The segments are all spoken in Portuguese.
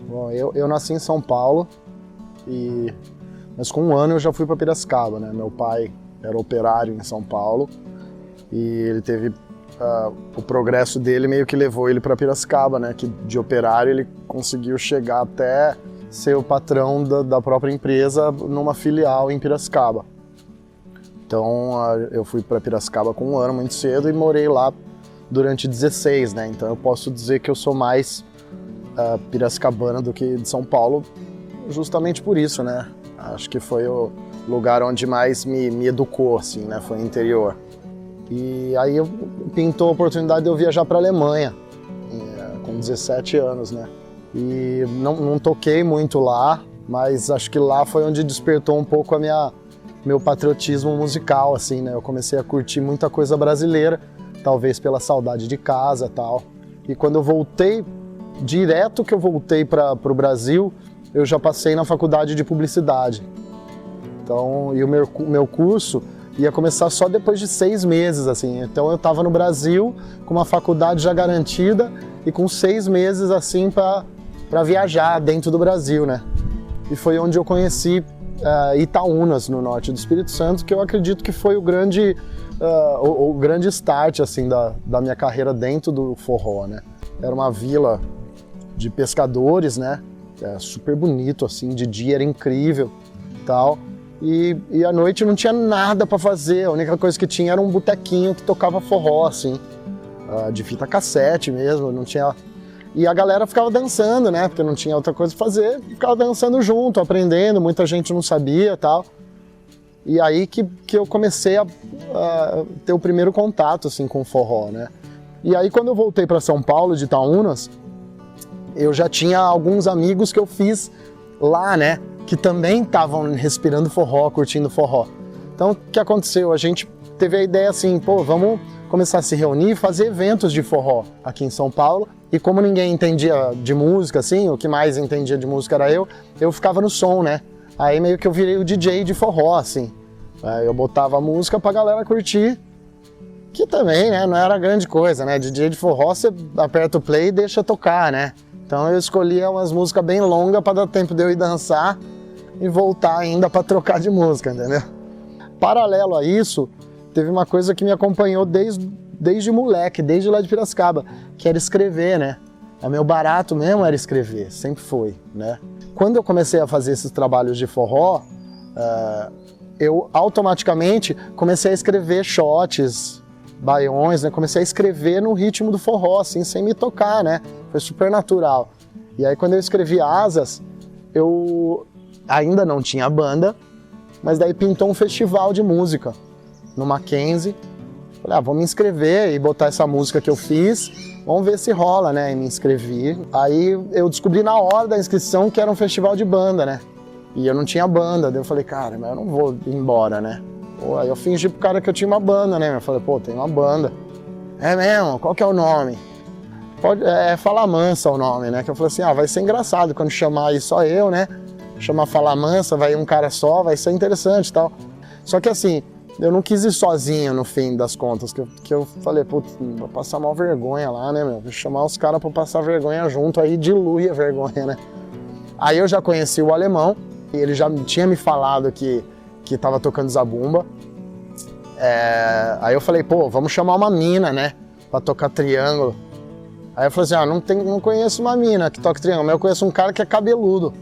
Bom, eu nasci em São Paulo, mas com 1 ano eu já fui para Piracicaba, né? Meu pai era operário em São Paulo e ele teve... o progresso dele meio que levou ele para Piracicaba, né? Que de operário ele conseguiu chegar até ser o patrão da própria empresa numa filial em Piracicaba. Então eu fui para Piracicaba com 1 ano muito cedo e morei lá durante 16, né? Então eu posso dizer que eu sou mais piracicabana do que de São Paulo, justamente por isso, né? Acho que foi o lugar onde mais me educou, assim, né? Foi o interior. E aí pintou a oportunidade de eu viajar para a Alemanha, com 17 anos, né? E não toquei muito lá, mas acho que lá foi onde despertou um pouco meu patriotismo musical, assim, né? Eu comecei a curtir muita coisa brasileira, talvez pela saudade de casa e tal. E quando eu voltei, direto que eu voltei para o Brasil, eu já passei na faculdade de publicidade. Então, e o meu curso ia começar só depois de 6 meses, assim. Então eu estava no Brasil com uma faculdade já garantida e com 6 meses, assim, para viajar dentro do Brasil, né? E foi onde eu conheci Itaúnas, no norte do Espírito Santo, que eu acredito que foi o grande start, assim, da minha carreira dentro do forró, né? Era uma vila de pescadores, né? Super bonito, assim, de dia era incrível, tal. E à noite não tinha nada para fazer, a única coisa que tinha era um botequinho que tocava forró, assim, de fita cassete mesmo, não tinha... E a galera ficava dançando, né, porque não tinha outra coisa para fazer, ficava dançando junto, aprendendo, muita gente não sabia e tal. E aí que eu comecei a ter o primeiro contato, assim, com o forró, né. E aí quando eu voltei para São Paulo, de Itaúnas, eu já tinha alguns amigos que eu fiz lá, né, que também estavam respirando forró, curtindo forró. Então, o que aconteceu? A gente teve a ideia assim, pô, vamos começar a se reunir e fazer eventos de forró aqui em São Paulo. E como ninguém entendia de música, assim, o que mais entendia de música era eu ficava no som, né? Aí meio que eu virei o DJ de forró, assim. Eu botava a música pra galera curtir, que também, né, não era grande coisa, né? DJ de forró, você aperta o play e deixa tocar, né? Então eu escolhia umas músicas bem longas para dar tempo de eu ir dançar e voltar ainda para trocar de música, entendeu? Paralelo a isso, teve uma coisa que me acompanhou desde moleque, desde lá de Piracicaba, que era escrever, né? O meu barato mesmo era escrever, sempre foi, né? Quando eu comecei a fazer esses trabalhos de forró, eu automaticamente comecei a escrever shots, baiões, né? Comecei a escrever no ritmo do forró, assim, sem me tocar, né? Foi super natural. E aí quando eu escrevi Asas, eu ainda não tinha banda, mas daí pintou um festival de música no Mackenzie. Falei, vou me inscrever e botar essa música que eu fiz, vamos ver se rola, né? E me inscrevi. Aí eu descobri na hora da inscrição que era um festival de banda, né? E eu não tinha banda, daí eu falei, cara, mas eu não vou ir embora, né? Pô, aí eu fingi pro cara que eu tinha uma banda, né? Eu falei, pô, tem uma banda. É mesmo? Qual que é o nome? Fala Mansa o nome, né? Que eu falei assim, vai ser engraçado quando chamar aí só eu, né? Chamar Fala Mansa, vai um cara só, vai ser interessante e tal. Só que assim, eu não quis ir sozinho no fim das contas, que eu falei, putz, vou passar mal vergonha lá, né, meu? Vou chamar os caras pra passar vergonha junto, aí dilui a vergonha, né? Aí eu já conheci o Alemão, e ele já tinha me falado que tava tocando zabumba. Aí eu falei, pô, vamos chamar uma mina, né? Pra tocar triângulo. Aí eu falei assim, não conheço uma mina que toca triângulo, mas eu conheço um cara que é cabeludo,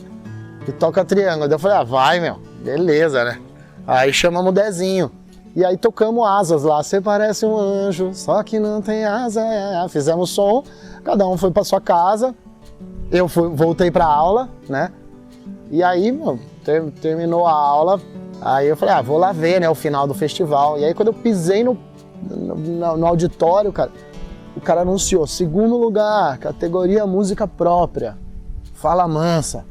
que toca triângulo. Daí eu falei, vai, meu, beleza, né? Aí chamamos o Dezinho. E aí tocamos Asas lá, você parece um anjo, só que não tem asa. Fizemos som, cada um foi pra sua casa, eu voltei pra aula, né? E aí, meu, terminou a aula, aí eu falei, vou lá ver, né, o final do festival. E aí quando eu pisei no auditório, cara, o cara anunciou, 2º lugar, categoria música própria, Fala Mansa.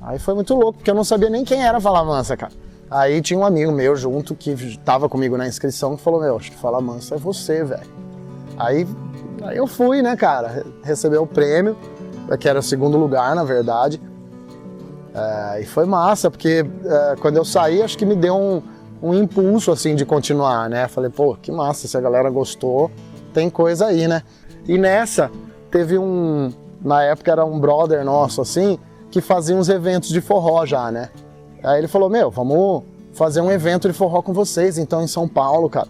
Aí foi muito louco, porque eu não sabia nem quem era Fala Mansa, cara. Aí tinha um amigo meu junto, que tava comigo na inscrição, que falou, meu, acho que Fala Mansa é você, velho. Aí eu fui, né, cara, receber o prêmio, que era o 2º lugar, na verdade. E foi massa, porque quando eu saí, acho que me deu um impulso, assim, de continuar, né. Falei, pô, que massa, se a galera gostou, tem coisa aí, né. E nessa, teve um na época era um brother nosso, assim, que fazia uns eventos de forró já, né? Aí ele falou, meu, vamos fazer um evento de forró com vocês, então, em São Paulo, cara.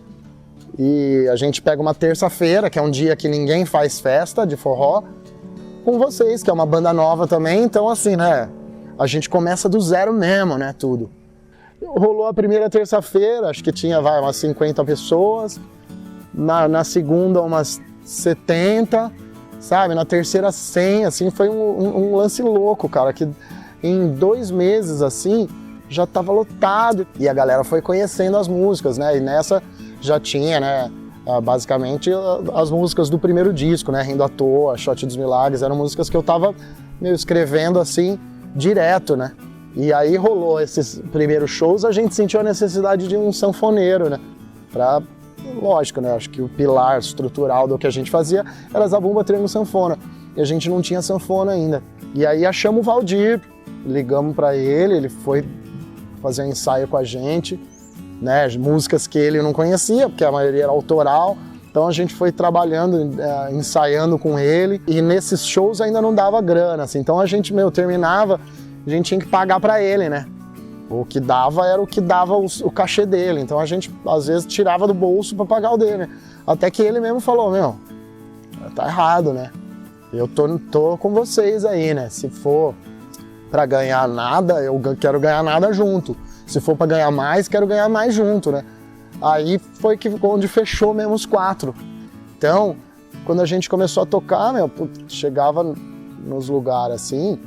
E a gente pega uma terça-feira, que é um dia que ninguém faz festa de forró, com vocês, que é uma banda nova também, então assim, né, a gente começa do zero mesmo, né, tudo. Rolou a primeira terça-feira, acho que tinha, umas 50 pessoas, na segunda umas 70, sabe, na terceira 100, assim, foi um lance louco, cara, que em 2 meses, assim, já tava lotado, e a galera foi conhecendo as músicas, né, e nessa já tinha, né, basicamente as músicas do primeiro disco, né, Rindo à Toa, Shot dos Milagres, eram músicas que eu tava escrevendo assim, direto, né. E aí rolou esses primeiros shows, a gente sentiu a necessidade de um sanfoneiro, né, lógico, né, acho que o pilar estrutural do que a gente fazia era zabumba, triângulo, sanfona, e a gente não tinha sanfona ainda. E aí achamos o Valdir, ligamos para ele foi fazer um ensaio com a gente, né, músicas que ele não conhecia, porque a maioria era autoral, então a gente foi trabalhando, ensaiando com ele, e nesses shows ainda não dava grana, assim, então a gente, terminava, a gente tinha que pagar para ele, né, o que dava era o que dava o cachê dele, então a gente às vezes tirava do bolso para pagar o dele, até que ele mesmo falou, tá errado, né, eu tô com vocês aí, né, se for para ganhar nada, eu quero ganhar nada junto. Se for para ganhar mais, quero ganhar mais junto, né? Aí foi onde fechou mesmo os 4. Então, quando a gente começou a tocar, chegava nos lugares assim,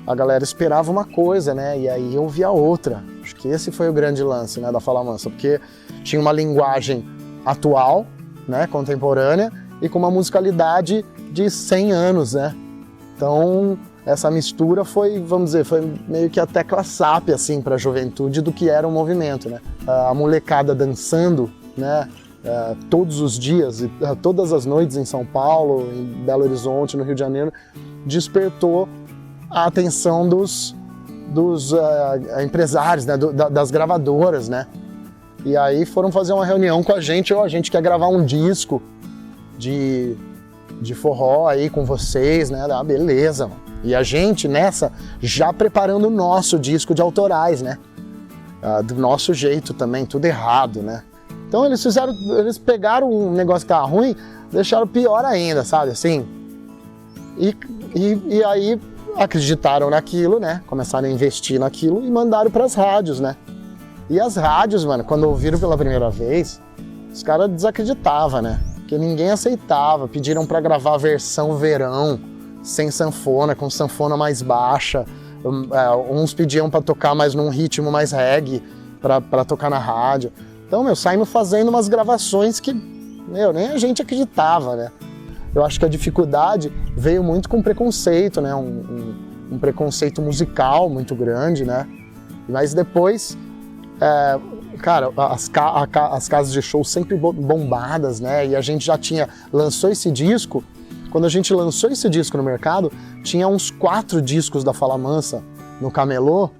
a galera esperava uma coisa, né? E aí eu via outra. Acho que esse foi o grande lance, né, da Fala Mansa, porque tinha uma linguagem atual, né, contemporânea, e com uma musicalidade de 100 anos, né? Então, essa mistura foi, vamos dizer, foi meio que a tecla SAP, assim, para a juventude do que era o movimento, né? A molecada dançando, né? Todos os dias, todas as noites em São Paulo, em Belo Horizonte, no Rio de Janeiro, despertou a atenção dos empresários, né? Das gravadoras, né? E aí foram fazer uma reunião com a gente quer gravar um disco de forró aí com vocês, né? Beleza, mano. E a gente nessa já preparando o nosso disco de autorais, né? Do nosso jeito também, tudo errado, né? Então eles pegaram um negócio que tava ruim, deixaram pior ainda, sabe, assim? E aí acreditaram naquilo, né? Começaram a investir naquilo e mandaram pras rádios, né? E as rádios, mano, quando ouviram pela primeira vez, os caras desacreditavam, né? Porque ninguém aceitava, pediram pra gravar a versão verão, sem sanfona, com sanfona mais baixa, uns pediam para tocar mais num ritmo mais reggae, para tocar na rádio. Então, saímos fazendo umas gravações que, nem a gente acreditava, né? Eu acho que a dificuldade veio muito com preconceito, né? Um preconceito musical muito grande, né? Mas depois, cara, as casas de show sempre bombadas, né? E a gente já lançou esse disco. Quando a gente lançou esse disco no mercado, tinha uns 4 discos da Fala Mansa no camelô,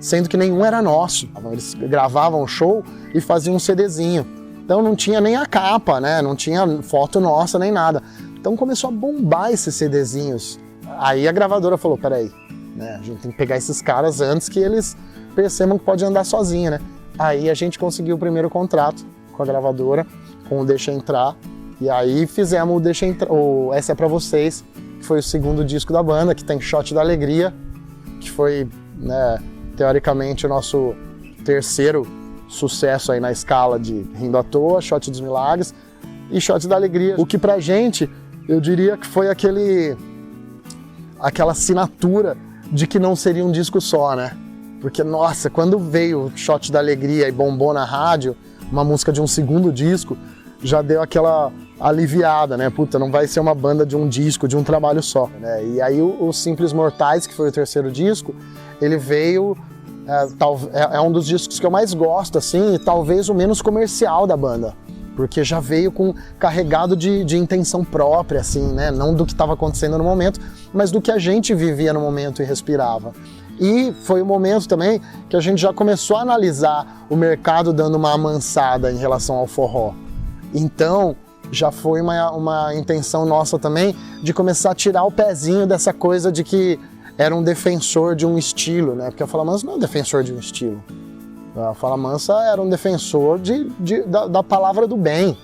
sendo que nenhum era nosso. Eles gravavam o show e faziam um CDzinho. Então não tinha nem a capa, né? Não tinha foto nossa nem nada. Então começou a bombar esses CDzinhos. Aí a gravadora falou, peraí, né? A gente tem que pegar esses caras antes que eles percebam que pode andar sozinho, né? Aí a gente conseguiu o primeiro contrato com a gravadora, com o Deixa Entrar. E aí fizemos o Deixa Entrar, o Essa é Pra Vocês, que foi o segundo disco da banda, que tem Shot da Alegria, que foi, né, teoricamente o nosso terceiro sucesso aí na escala de Rindo à Toa, Shot dos Milagres e Shot da Alegria. O que pra gente, eu diria que foi aquela assinatura de que não seria um disco só, né? Porque, nossa, quando veio o Shot da Alegria e bombou na rádio, uma música de um segundo disco, já deu aquela aliviada, né? Puta, não vai ser uma banda de um disco, de um trabalho só, né? E aí o Simples Mortais, que foi o terceiro disco, ele veio, é um dos discos que eu mais gosto, assim, e talvez o menos comercial da banda, porque já veio carregado de intenção própria, assim, né? Não do que estava acontecendo no momento, mas do que a gente vivia no momento e respirava. E foi o momento também que a gente já começou a analisar o mercado dando uma amansada em relação ao forró. Então, já foi uma intenção nossa também de começar a tirar o pezinho dessa coisa de que era um defensor de um estilo, né? Porque a Fala Mansa não é um defensor de um estilo. A Fala Mansa era um defensor da palavra do bem.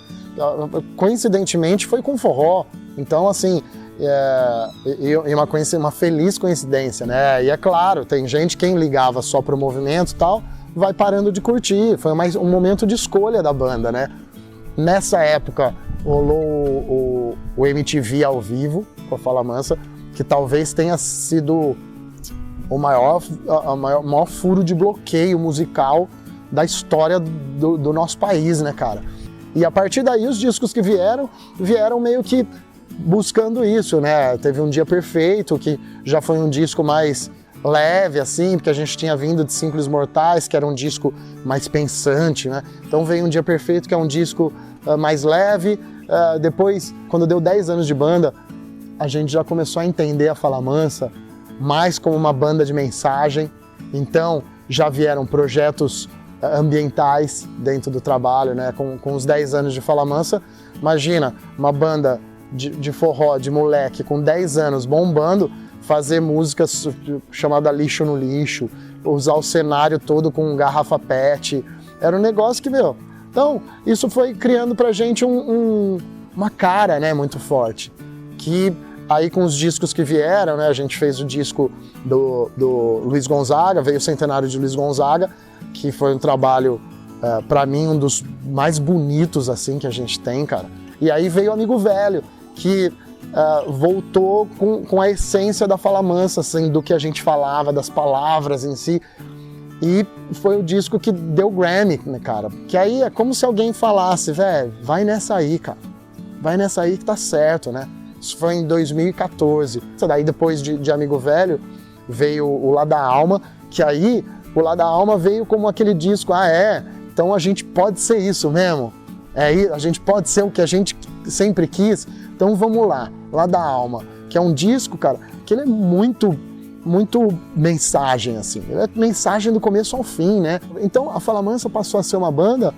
Coincidentemente foi com forró. Então, assim, uma feliz coincidência, né? E é claro, tem gente, quem ligava só pro movimento e tal, vai parando de curtir. Foi mais um momento de escolha da banda, né? Nessa época rolou o MTV ao vivo com a Fala Mansa, que talvez tenha sido o maior furo de bloqueio musical da história do nosso país, né, cara? E a partir daí os discos que vieram meio que buscando isso, né? Teve Um Dia Perfeito, que já foi um disco mais leve, assim, porque a gente tinha vindo de Simples Mortais, que era um disco mais pensante, né? Então veio Um Dia Perfeito, que é um disco mais leve. Depois, quando deu 10 anos de banda, a gente já começou a entender a Fala Mansa mais como uma banda de mensagem. Então já vieram projetos ambientais dentro do trabalho, né? Com os 10 anos de Fala Mansa, imagina uma banda de forró, de moleque, com 10 anos bombando, fazer músicas chamada Lixo no Lixo, usar o cenário todo com garrafa PET, era um negócio que, meu... Então, isso foi criando pra gente uma cara, né, muito forte, que aí com os discos que vieram, né, a gente fez o disco do Luiz Gonzaga, veio o centenário de Luiz Gonzaga, que foi um trabalho, pra mim, um dos mais bonitos, assim, que a gente tem, cara. E aí veio o Amigo Velho, que voltou com a essência da Fala Mansa, assim, do que a gente falava, das palavras em si. E foi o disco que deu Grammy, né, cara? Que aí é como se alguém falasse, velho, vai nessa aí, cara. Vai nessa aí que tá certo, né? Isso foi em 2014. Daí depois de Amigo Velho veio o Lá da Alma, que aí o Lá da Alma veio como aquele disco, então a gente pode ser isso mesmo. A gente pode ser o que a gente sempre quis, então vamos lá, Lá da Alma, que é um disco, cara, que ele é muito mensagem, assim, ele é mensagem do começo ao fim, né? Então a Fala Mansa passou a ser uma banda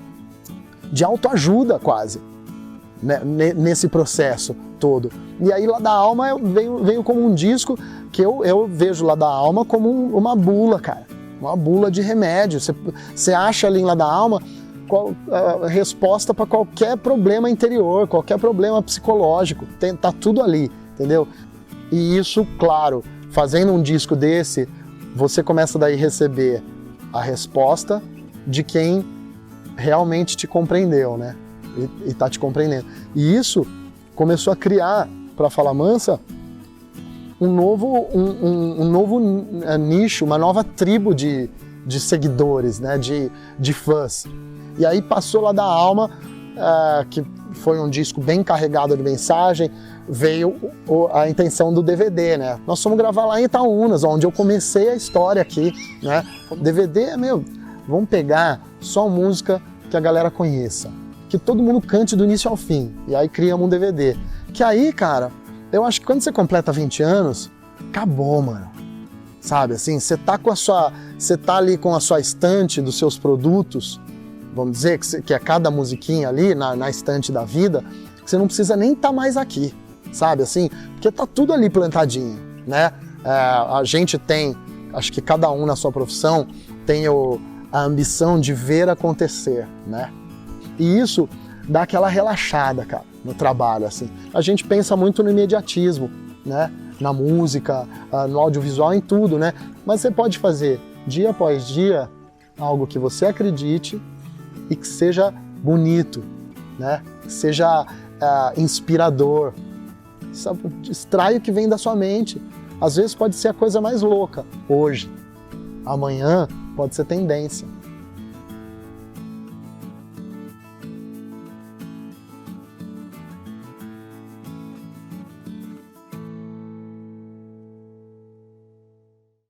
de autoajuda quase, né? Nesse processo todo. E aí Lá da Alma veio como um disco que eu vejo Lá da Alma como uma bula, cara, uma bula de remédio. Você acha ali em Lá da Alma a resposta para qualquer problema interior, qualquer problema psicológico, tá tudo ali, entendeu? E isso, claro, fazendo um disco desse, você começa daí a receber a resposta de quem realmente te compreendeu, né? E tá te compreendendo. E isso começou a criar, para Fala Mansa, um novo nicho, uma nova tribo de seguidores, né? De fãs. E aí passou Lá da Alma, que foi um disco bem carregado de mensagem, veio a intenção do DVD, né? Nós fomos gravar lá em Itaúnas, onde eu comecei a história aqui, né? DVD, vamos pegar só música que a galera conheça, que todo mundo cante do início ao fim, e aí criamos um DVD. Que aí, cara, eu acho que quando você completa 20 anos, acabou, mano. Sabe, assim, você tá ali com a sua estante dos seus produtos, vamos dizer, que é cada musiquinha ali na estante da vida, que você não precisa nem estar mais aqui, sabe, assim, porque tá tudo ali plantadinho, né? A gente tem, acho que cada um na sua profissão tem a ambição de ver acontecer, né? E isso dá aquela relaxada, cara, no trabalho, assim. A gente pensa muito no imediatismo, né? Na música, no audiovisual, em tudo, né? Mas você pode fazer, dia após dia, algo que você acredite e que seja bonito, né? Que seja inspirador. Extrai o que vem da sua mente. Às vezes pode ser a coisa mais louca hoje. Amanhã pode ser tendência.